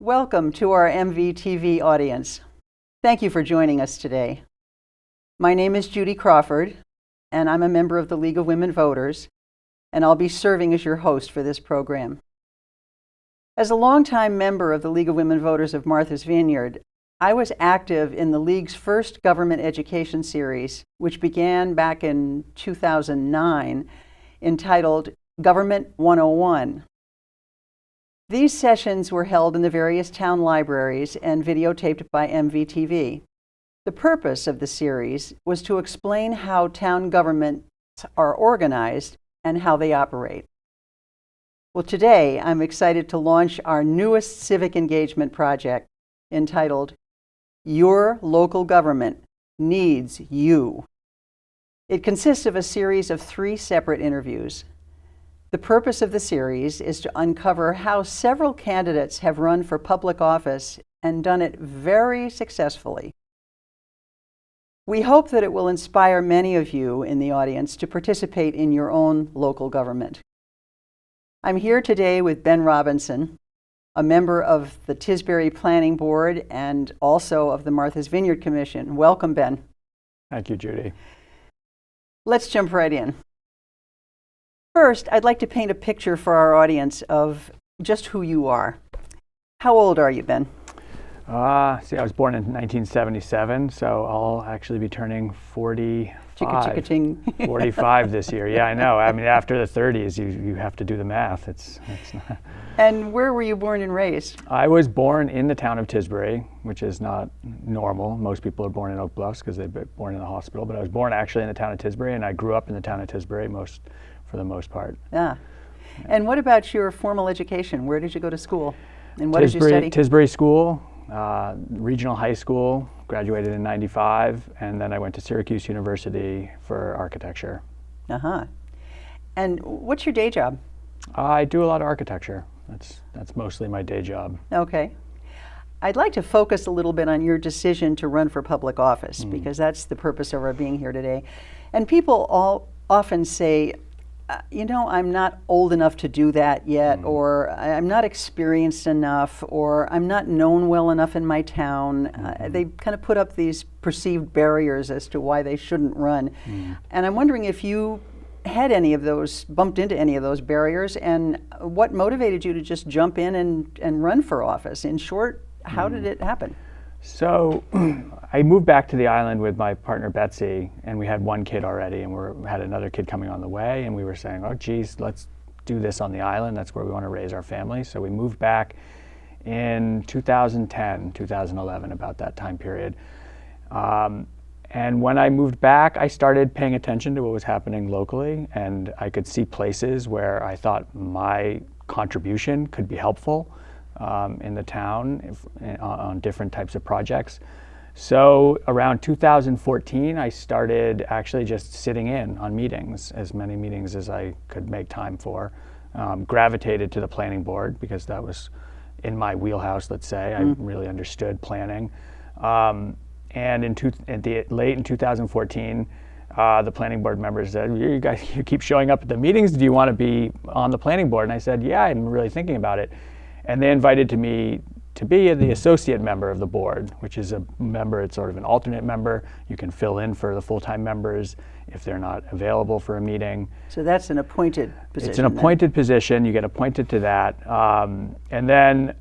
Welcome to our MVTV audience. Thank you for joining us today. My name is Judy Crawford, and I'm a member of the League of Women Voters, and I'll be serving as your host for this program. As a longtime member of the League of Women Voters of Martha's Vineyard, I was active in the League's first government education series, which began back in 2009, entitled Government 101. These sessions were held in the various town libraries and videotaped by MVTV. The purpose of the series was to explain how town governments are organized and how they operate. Well, today I'm excited to launch our newest civic engagement project entitled Your Local Government Needs You. It consists of a series of 3 separate interviews. The purpose of the series is to uncover how several candidates have run for public office and done it very successfully. We hope that it will inspire many of you in the audience to participate in your own local government. I'm here today with Ben Robinson, a member of the Tisbury Planning Board and also of the Martha's Vineyard Commission. Welcome, Ben. Thank you, Judy. Let's jump right in. First, I'd like to paint a picture for our audience of just who you are. How old are you, Ben? I was born in 1977, so I'll actually be turning 45. Chicka-chicka-ching. 45 this year. Yeah, I know. I mean, after the 30s, you have to do the math. It's not. And where were you born and raised? I was born in the town of Tisbury, which is not normal. Most people are born in Oak Bluffs because they've been born in the hospital. But I was born actually in the town of Tisbury, and I grew up in the town of Tisbury for the most part. Yeah. And what about your formal education? Where did you go to school? And what did you study? Tisbury School, regional high school, graduated in '95, and then I went to Syracuse University for architecture. Uh-huh. And what's your day job? I do a lot of architecture. That's mostly my day job. Okay. I'd like to focus a little bit on your decision to run for public office, because that's the purpose of our being here today. And people often say, I'm not old enough to do that yet, or I'm not experienced enough, or I'm not known well enough in my town. They kind of put up these perceived barriers as to why they shouldn't run. And I'm wondering if you had bumped into any of those barriers, and what motivated you to just jump in and run for office? In short, how did it happen? So I moved back to the island with my partner Betsy, and we had one kid already, and we had another kid coming on the way, and we were saying, oh geez, let's do this on the island. That's where we want to raise our family. So we moved back in 2010, 2011, about that time period. And when I moved back, I started paying attention to what was happening locally, and I could see places where I thought my contribution could be helpful in the town on different types of projects. So around 2014, I started actually just sitting in on meetings, as many meetings as I could make time for. Gravitated to the planning board because that was in my wheelhouse, let's say. I really understood planning. And late in 2014, the planning board members said, you keep showing up at the meetings, do you want to be on the planning board? And I said, yeah, I'm really thinking about it. And they invited me to be the associate member of the board, which is a member, it's sort of an alternate member. You can fill in for the full-time members if they're not available for a meeting. So that's an appointed position. It's an appointed position, you get appointed to that. And then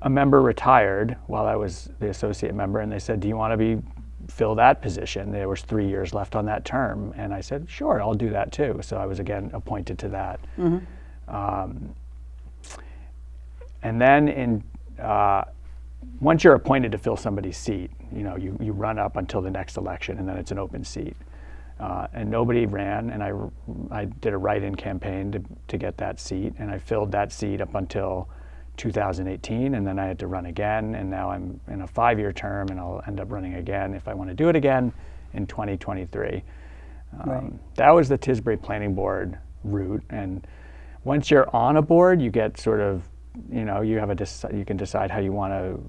a member retired while I was the associate member, and they said, do you want to fill that position? There was 3 years left on that term. And I said, sure, I'll do that too. So I was again appointed to that. And then once you're appointed to fill somebody's seat, you run up until the next election, and then it's an open seat. And nobody ran, and I did a write-in campaign to get that seat, and I filled that seat up until 2018, and then I had to run again, and now I'm in a 5-year term, and I'll end up running again if I want to do it again in 2023. That was the Tisbury Planning Board route, and once you're on a board, you get sort of, you can decide how you want to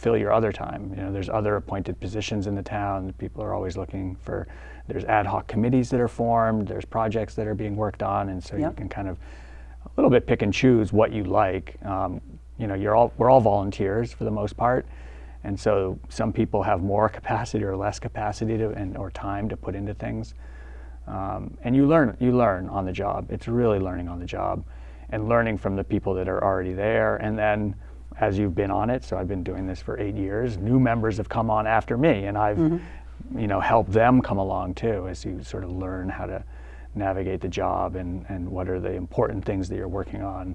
fill your other time. There's other appointed positions in the town. People are always looking for, there's ad hoc committees that are formed, there's projects that are being worked on, and so you can kind of a little bit pick and choose what you like. we're all volunteers for the most part, and so some people have more capacity or less capacity or time to put into things, and you learn on the job. It's really learning on the job, and learning from the people that are already there, and then as you've been on it, so I've been doing this for 8 years, new members have come on after me, and I've helped them come along too, as you sort of learn how to navigate the job and what are the important things that you're working on.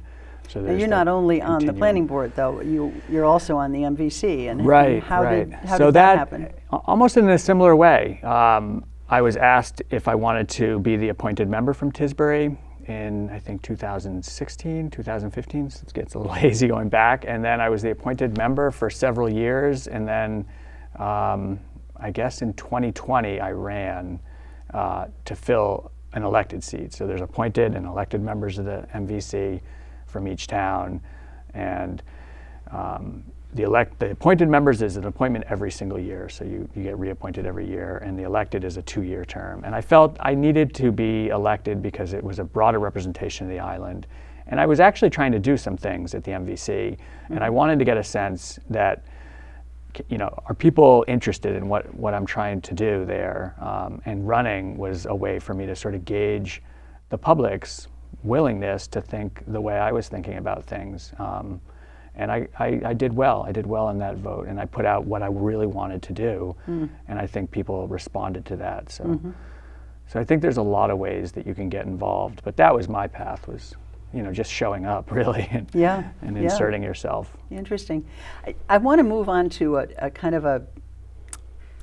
So you're not only on the planning board, though. You're also on the MVC. And right. How did so that happen? Almost in a similar way. I was asked if I wanted to be the appointed member from Tisbury in, I think, 2016, 2015. So it gets a little hazy going back. And then I was the appointed member for several years. And then I guess in 2020, I ran to fill an elected seat. So there's appointed and elected members of the MVC from each town, and the appointed members is an appointment every single year, so you get reappointed every year, and the elected is a 2-year term. And I felt I needed to be elected because it was a broader representation of the island, and I was actually trying to do some things at the MVC, and I wanted to get a sense that, are people interested in what I'm trying to do there? And running was a way for me to sort of gauge the public's willingness to think the way I was thinking about things. And I did well. I did well in that vote, and I put out what I really wanted to do, and I think people responded to that. So, so I think there's a lot of ways that you can get involved, but that was my path, was just showing up really and inserting yourself. Interesting. I want to move on to a kind of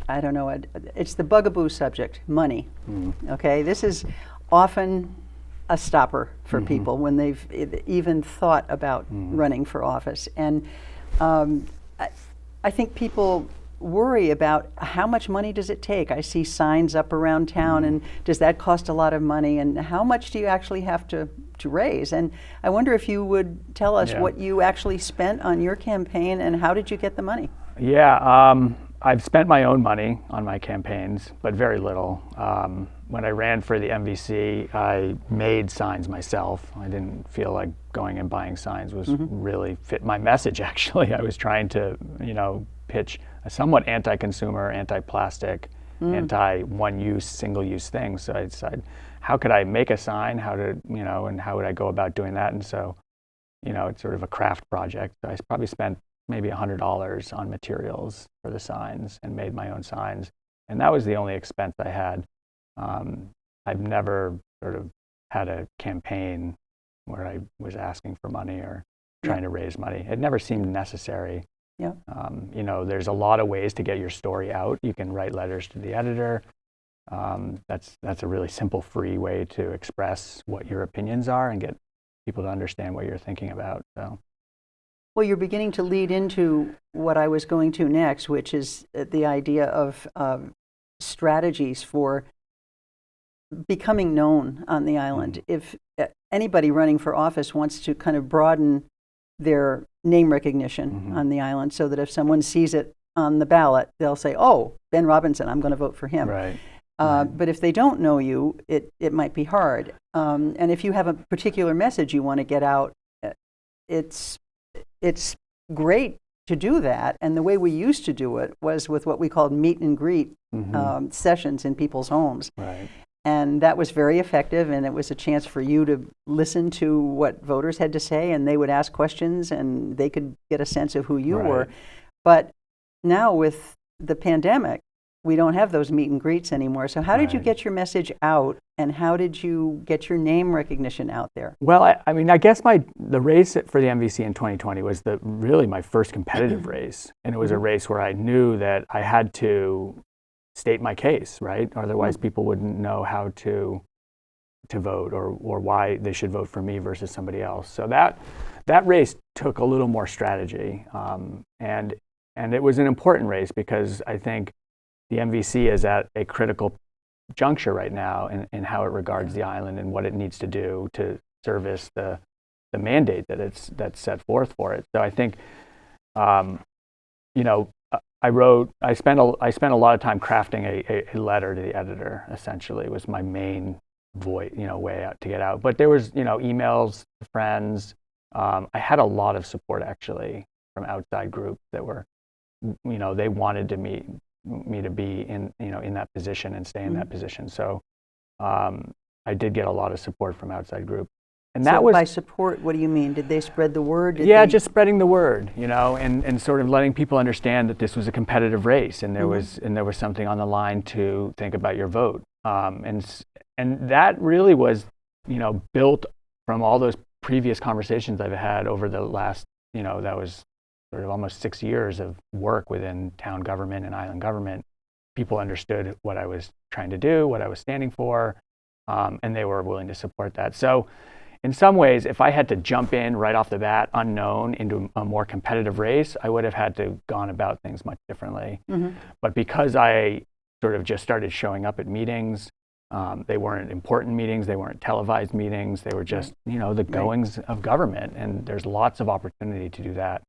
I don't know, it's the bugaboo subject, money. Okay, this is often a stopper for people when they've even thought about running for office. And I think people worry about how much money does it take. I see signs up around town, and does that cost a lot of money? And how much do you actually have to raise? And I wonder if you would tell us what you actually spent on your campaign, and how did you get the money? Yeah, I've spent my own money on my campaigns, but very little. When I ran for the MVC, I made signs myself. I didn't feel like going and buying signs was really fit my message, actually. I was trying to, pitch a somewhat anti-consumer, anti-plastic, anti-one-use, single-use thing. So I decided, how could I make a sign? And how would I go about doing that? And so, it's sort of a craft project. So I probably spent maybe $100 on materials for the signs and made my own signs. And that was the only expense I had. I've never sort of had a campaign where I was asking for money or trying to raise money. It never seemed necessary. Yeah. There's a lot of ways to get your story out. You can write letters to the editor. That's a really simple, free way to express what your opinions are and get people to understand what you're thinking about. So. Well, you're beginning to lead into what I was going to next, which is the idea of strategies for becoming known on the island. If anybody running for office wants to kind of broaden their name recognition on the island, so that if someone sees it on the ballot, they'll say, "Oh, Ben Robinson, I'm going to vote for him." Right. But if they don't know you, it might be hard. And if you have a particular message you want to get out, it's great to do that. And the way we used to do it was with what we called meet and greet sessions in people's homes. Right. And that was very effective, and it was a chance for you to listen to what voters had to say, and they would ask questions, and they could get a sense of who you were. But now with the pandemic, we don't have those meet and greets anymore. So how did you get your message out, and how did you get your name recognition out there? Well, I guess the race for the MVC in 2020 was really my first competitive race, and it was a race where I knew that I had to state my case, right? Otherwise, people wouldn't know how to vote or why they should vote for me versus somebody else. So that race took a little more strategy, and it was an important race because I think the MVC is at a critical juncture right now in how it regards the island and what it needs to do to service the mandate that's set forth for it. So I think, I spent a lot of time crafting a letter to the editor. Essentially, was my main way out to get out. But there was emails to friends, I had a lot of support actually from outside groups that were, they wanted me to be in that position and stay in that position. So I did get a lot of support from outside groups. And that So was by support, what do you mean? Did they spread the word? Just spreading the word, and sort of letting people understand that this was a competitive race, and there was something on the line to think about your vote. And that really was, built from all those previous conversations I've had over the last, that was sort of almost 6 years of work within town government and island government. People understood what I was trying to do, what I was standing for, and they were willing to support that. So in some ways, if I had to jump in right off the bat, unknown, into a more competitive race, I would have had to gone about things much differently. But because I sort of just started showing up at meetings, they weren't important meetings, they weren't televised meetings, they were just, the goings of government, and there's lots of opportunity to do that.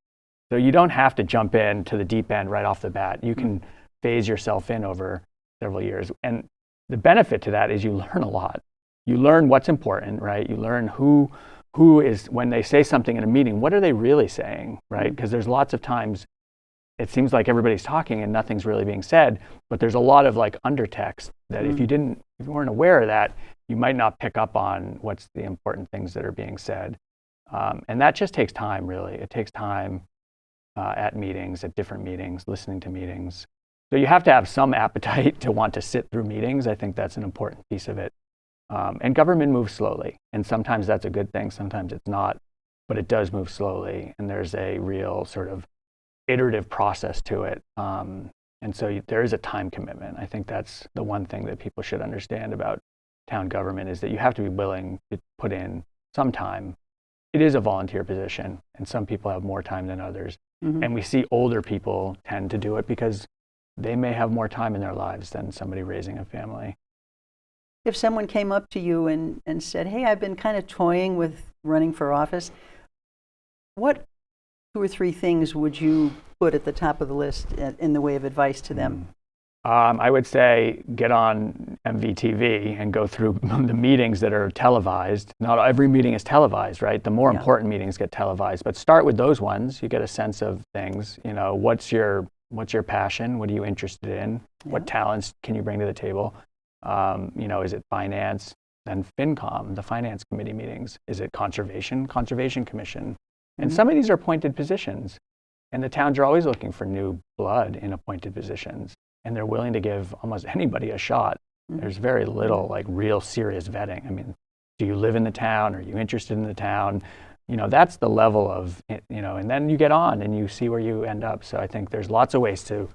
So you don't have to jump in to the deep end right off the bat. You can phase yourself in over several years. And the benefit to that is you learn a lot. You learn what's important, right? You learn who is, when they say something in a meeting, what are they really saying, right? Because there's lots of times it seems like everybody's talking and nothing's really being said, but there's a lot of like undertext that if you weren't aware of that, you might not pick up on what's the important things that are being said. And that just takes time, really. It takes time at meetings, at different meetings, listening to meetings. So you have to have some appetite to want to sit through meetings. I think that's an important piece of it. And government moves slowly, and sometimes that's a good thing, sometimes it's not, but it does move slowly, and there's a real sort of iterative process to it. And so there is a time commitment. I think that's the one thing that people should understand about town government, is that you have to be willing to put in some time. It is a volunteer position, and some people have more time than others. And we see older people tend to do it because they may have more time in their lives than somebody raising a family. If someone came up to you and said, hey, I've been kind of toying with running for office, what 2 or 3 things would you put at the top of the list in the way of advice to them? I would say get on MVTV and go through the meetings that are televised. Not every meeting is televised, right? The more important meetings get televised, but start with those ones. You get a sense of things. What's your passion? What are you interested in? What talents can you bring to the table? Is it finance? Then FinCom, the finance committee meetings. Is it conservation commission? And some of these are appointed positions, and the towns are always looking for new blood in appointed positions, and they're willing to give almost anybody a shot. There's very little like real serious vetting. I mean, do you live in the town? Are you interested in the town? That's the level of, and then you get on and you see where you end up. So I think there's lots of ways to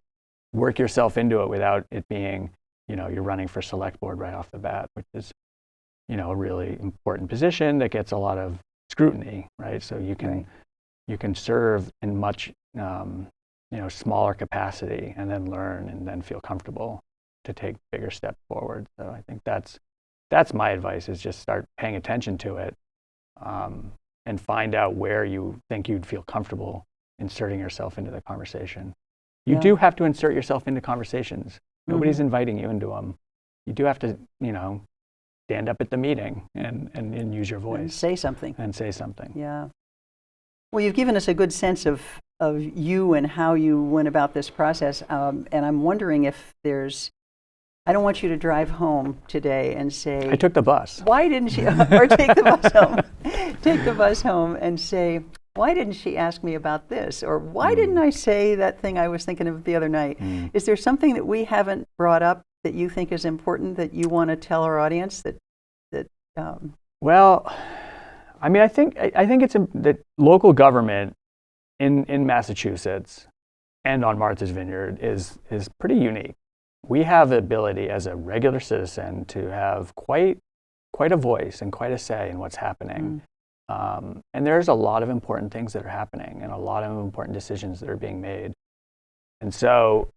work yourself into it without it being, you're running for select board right off the bat, which is, a really important position that gets a lot of scrutiny, right? So you can serve in much, smaller capacity and then learn and then feel comfortable to take bigger steps forward. So I think that's my advice, is just start paying attention to it and find out where you think you'd feel comfortable inserting yourself into the conversation. You do have to insert yourself into conversations. Nobody's inviting you into them. You do have to, stand up at the meeting and use your voice. And say something. Yeah. Well, you've given us a good sense of you and how you went about this process. And I'm wondering if I don't want you to drive home today and say, I took the bus. Why didn't she, or take the bus home, take the bus home and say, why didn't she ask me about this? Or why didn't I say that thing I was thinking of the other night? Is there something that we haven't brought up that you think is important that you want to tell our audience that Well, I mean, I think it's that local government in Massachusetts and on Martha's Vineyard is pretty unique. We have the ability as a regular citizen to have quite a voice and quite a say in what's happening. And there's a lot of important things that are happening and a lot of important decisions that are being made. And so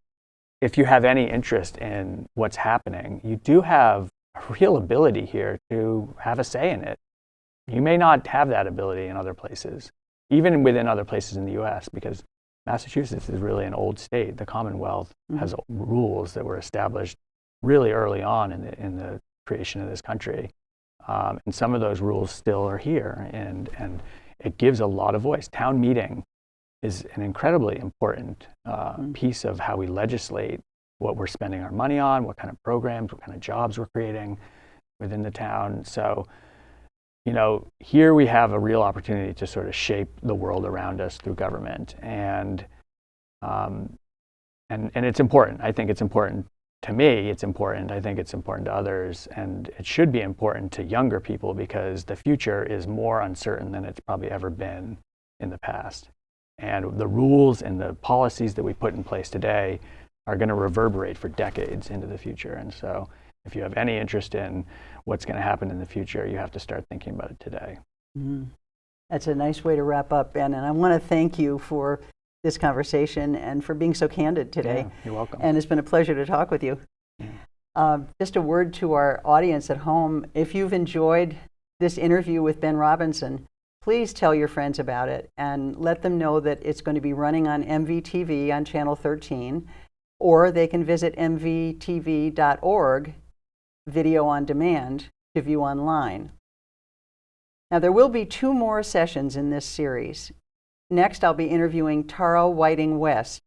if you have any interest in what's happening, you do have a real ability here to have a say in it. You may not have that ability in other places, even within other places in the US, because Massachusetts is really an old state. The Commonwealth has rules that were established really early on in the creation of this country. And some of those rules still are here. And it gives a lot of voice. Town meeting is an incredibly important piece of how we legislate what we're spending our money on, what kind of programs, what kind of jobs we're creating within the town. So, here we have a real opportunity to sort of shape the world around us through government, and it's important. I think it's important to me. It's important. I think it's important to others, and it should be important to younger people because the future is more uncertain than it's probably ever been in the past. And the rules and the policies that we put in place today are going to reverberate for decades into the future. And so if you have any interest in what's going to happen in the future, you have to start thinking about it today. Mm-hmm. That's a nice way to wrap up, Ben. And I want to thank you for this conversation and for being so candid today. Yeah, you're welcome. And it's been a pleasure to talk with you. Yeah. Just a word to our audience at home. If you've enjoyed this interview with Ben Robinson, please tell your friends about it and let them know that it's going to be running on MVTV on Channel 13, or they can visit mvtv.org, video on demand, to view online. Now, there will be 2 more sessions in this series. Next, I'll be interviewing Tara Whiting West,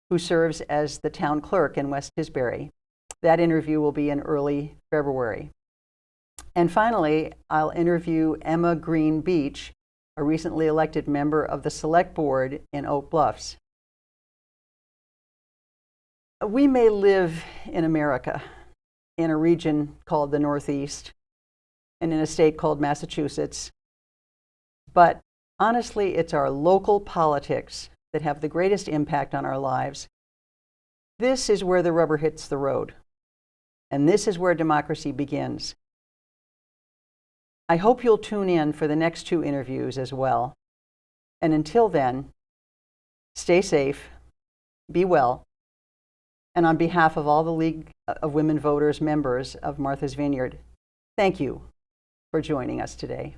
who serves as the town clerk in West Tisbury. That interview will be in early February. And finally, I'll interview Emma Green Beach, a recently elected member of the Select Board in Oak Bluffs. We may live in America, in a region called the Northeast, and in a state called Massachusetts, but honestly, it's our local politics that have the greatest impact on our lives. This is where the rubber hits the road, and this is where democracy begins. I hope you'll tune in for the next 2 interviews as well. And until then, stay safe, be well, and on behalf of all the League of Women Voters members of Martha's Vineyard, thank you for joining us today.